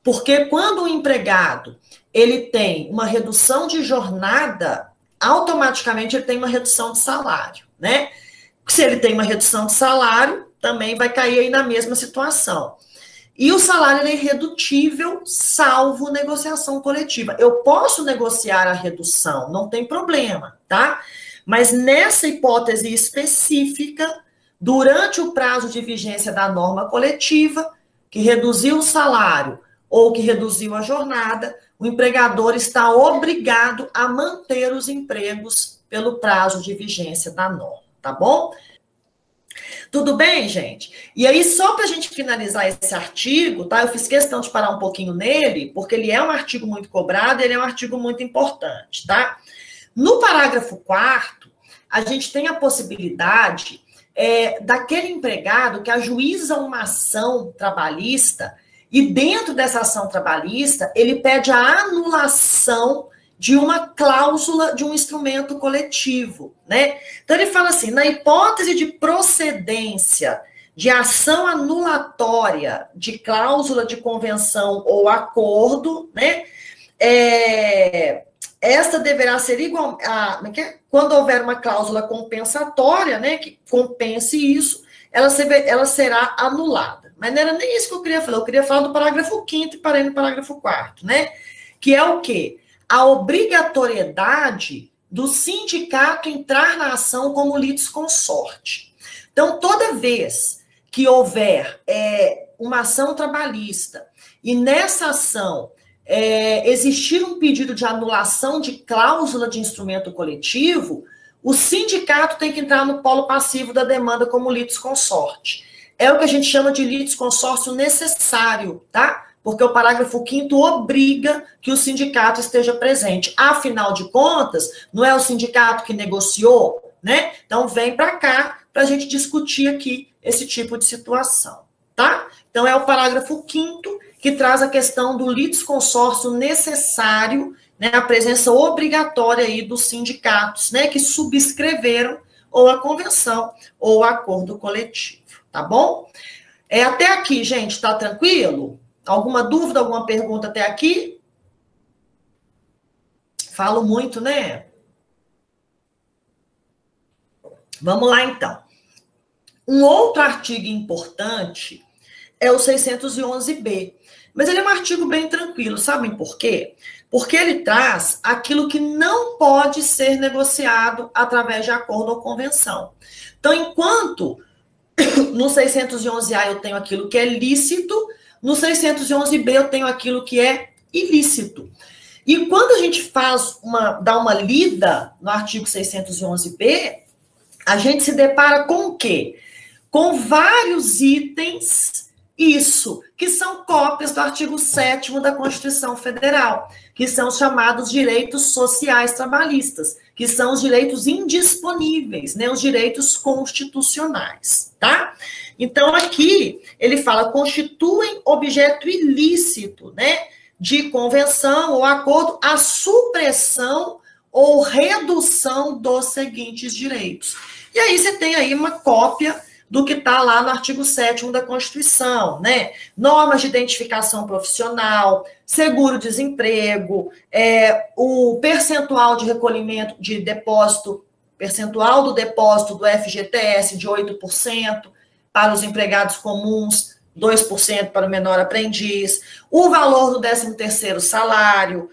Porque quando o empregado ele tem uma redução de jornada, automaticamente ele tem uma redução de salário, né? Se ele tem uma redução de salário, também vai cair aí na mesma situação. E o salário é irredutível, salvo negociação coletiva. Eu posso negociar a redução, não tem problema, tá? Mas nessa hipótese específica, durante o prazo de vigência da norma coletiva, que reduziu o salário ou que reduziu a jornada, o empregador está obrigado a manter os empregos pelo prazo de vigência da norma, tá bom? Tudo bem, gente? E aí, só para a gente finalizar esse artigo, tá? Eu fiz questão de parar um pouquinho nele, porque ele é um artigo muito cobrado, ele é um artigo muito importante, tá? No parágrafo 4º, a gente tem a possibilidade daquele empregado que ajuiza uma ação trabalhista e dentro dessa ação trabalhista, ele pede a anulação de uma cláusula de um instrumento coletivo, né? Então, ele fala assim, na hipótese de procedência de ação anulatória de cláusula de convenção ou acordo, né? Esta deverá ser igual quando houver uma cláusula compensatória, né, que compense isso, ela será anulada. Mas não era nem isso que eu queria falar, eu queria falar do parágrafo 5º e parei no parágrafo 4º, né? Que é o quê? A obrigatoriedade do sindicato entrar na ação como litisconsorte. Então, toda vez que houver uma ação trabalhista e nessa ação existir um pedido de anulação de cláusula de instrumento coletivo, o sindicato tem que entrar no polo passivo da demanda como litisconsorte. É o que a gente chama de litisconsórcio necessário, tá? Porque o parágrafo 5º obriga que o sindicato esteja presente. Afinal de contas, não é o sindicato que negociou, né? Então, vem para cá para a gente discutir aqui esse tipo de situação, tá? Então, é o parágrafo 5º que traz a questão do litisconsórcio necessário, né? A presença obrigatória aí dos sindicatos, né? Que subscreveram ou a convenção ou o acordo coletivo, tá bom? Até aqui, gente, tá tranquilo? Alguma dúvida, alguma pergunta até aqui? Falo muito, né? Vamos lá, então. Um outro artigo importante é o 611-B. Mas ele é um artigo bem tranquilo, sabem por quê? Porque ele traz aquilo que não pode ser negociado através de acordo ou convenção. Então, enquanto no 611-A eu tenho aquilo que é lícito, no 611-B eu tenho aquilo que é ilícito. E quando a gente dá uma lida no artigo 611-B, a gente se depara com o quê? Com vários itens, que são cópias do artigo 7º da Constituição Federal, que são os chamados direitos sociais trabalhistas, que são os direitos indisponíveis, né, os direitos constitucionais, tá? Então, aqui, ele fala, constituem objeto ilícito, né, de convenção ou acordo a supressão ou redução dos seguintes direitos. E aí você tem aí uma cópia do que está lá no artigo 7º da Constituição, né? Normas de identificação profissional, seguro-desemprego, o percentual de recolhimento de depósito, percentual do depósito do FGTS de 8% para os empregados comuns, 2% para o menor aprendiz, o valor do 13º salário,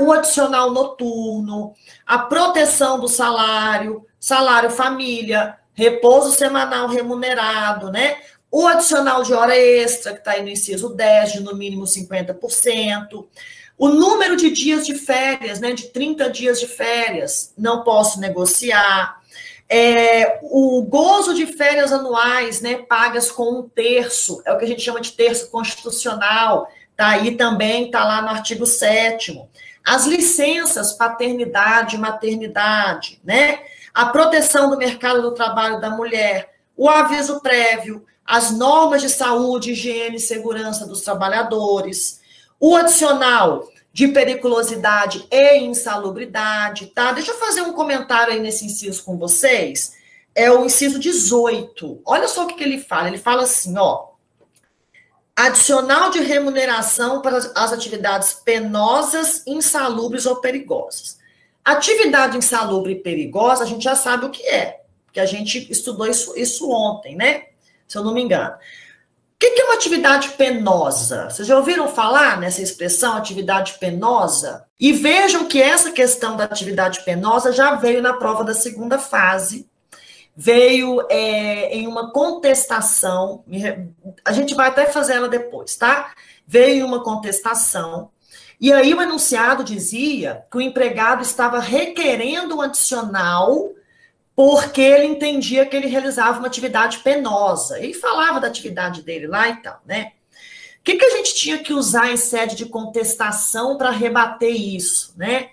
o adicional noturno, a proteção do salário, salário família, repouso semanal remunerado, né? O adicional de hora extra, que está aí no inciso 10, de no mínimo 50%. O número de dias de férias, né? De 30 dias de férias, não posso negociar. O gozo de férias anuais, né? Pagas com 1/3, é o que a gente chama de terço constitucional, tá aí também, tá lá no artigo 7º. As licenças paternidade e maternidade, né? A proteção do mercado do trabalho da mulher, o aviso prévio, as normas de saúde, higiene e segurança dos trabalhadores, o adicional de periculosidade e insalubridade, tá? Deixa eu fazer um comentário aí nesse inciso com vocês. É o inciso 18. Olha só o que ele fala. Ele fala assim, ó, adicional de remuneração para as atividades penosas, insalubres ou perigosas. Atividade insalubre e perigosa, a gente já sabe o que é, porque a gente estudou isso ontem, né? Se eu não me engano. O que é uma atividade penosa? Vocês já ouviram falar nessa expressão, atividade penosa? E vejam que essa questão da atividade penosa já veio na prova da segunda fase, veio em uma contestação, a gente vai até fazer ela depois, tá? Veio em uma contestação, e aí o enunciado dizia que o empregado estava requerendo um adicional porque ele entendia que ele realizava uma atividade penosa. Ele falava da atividade dele lá e tal, né? O que a gente tinha que usar em sede de contestação para rebater isso, né?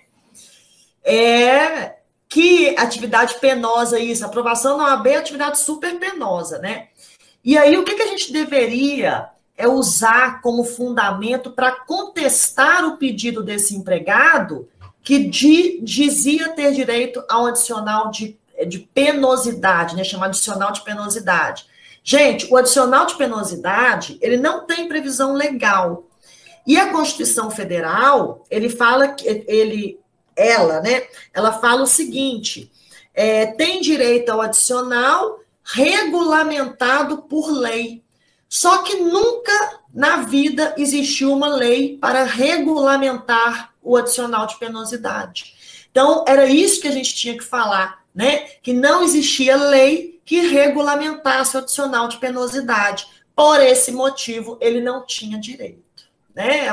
Que atividade penosa isso, aprovação na OAB é atividade super penosa, né? E aí o que a gente deveria usar como fundamento para contestar o pedido desse empregado que dizia ter direito a um adicional de penosidade, né? Chama adicional de penosidade. Gente, o adicional de penosidade, ele não tem previsão legal. E a Constituição Federal, ela fala o seguinte, tem direito ao adicional regulamentado por lei. Só que nunca na vida existiu uma lei para regulamentar o adicional de penosidade. Então, era isso que a gente tinha que falar, né? Que não existia lei que regulamentasse o adicional de penosidade. Por esse motivo, ele não tinha direito, né?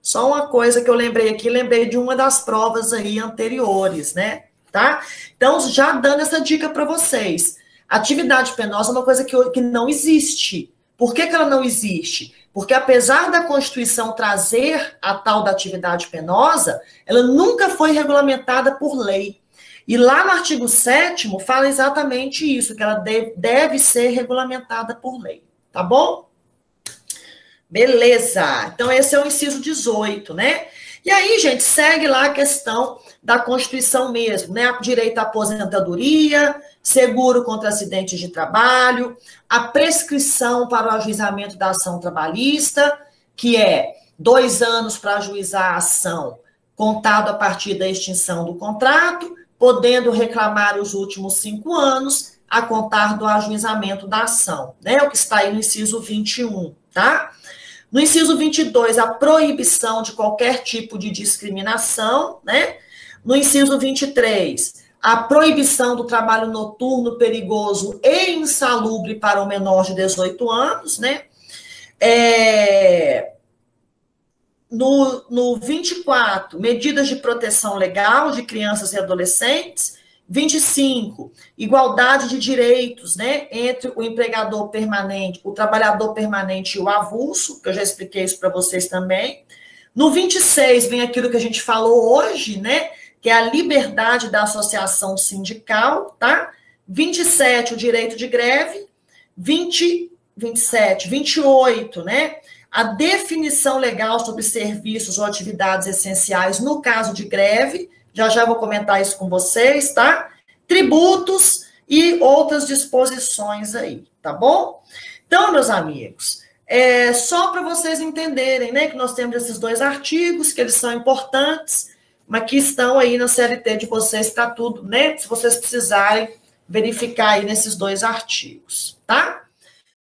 Só uma coisa que eu lembrei aqui, lembrei de uma das provas aí anteriores, né? Tá? Então, já dando essa dica para vocês. Atividade penosa é uma coisa que não existe. Por que ela não existe? Porque apesar da Constituição trazer a tal da atividade penosa, ela nunca foi regulamentada por lei. E lá no artigo 7º fala exatamente isso, que ela deve ser regulamentada por lei. Tá bom? Beleza. Então, esse é o inciso 18, né? E aí, gente, segue lá a questão da Constituição mesmo, né? Direito à aposentadoria, seguro contra acidentes de trabalho, a prescrição para o ajuizamento da ação trabalhista, que é 2 anos para ajuizar a ação, contado a partir da extinção do contrato, podendo reclamar os últimos 5 anos a contar do ajuizamento da ação, né? O que está aí no inciso 21, tá? No inciso 22, a proibição de qualquer tipo de discriminação, né? No inciso 23, a proibição do trabalho noturno, perigoso e insalubre para o menor de 18 anos, né? No 24, medidas de proteção legal de crianças e adolescentes. 25, igualdade de direitos, né, entre o empregador permanente, o trabalhador permanente e o avulso, que eu já expliquei isso para vocês também. No 26, vem aquilo que a gente falou hoje, né, que é a liberdade da associação sindical, tá? 27, o direito de greve. 27, 28, né? A definição legal sobre serviços ou atividades essenciais no caso de greve. Já vou comentar isso com vocês, tá? Tributos e outras disposições aí, tá bom? Então, meus amigos, só para vocês entenderem, né, que nós temos esses 2 artigos, que eles são importantes, mas que estão aí na CLT de vocês, tá tudo, né? Se vocês precisarem verificar aí nesses 2 artigos, tá?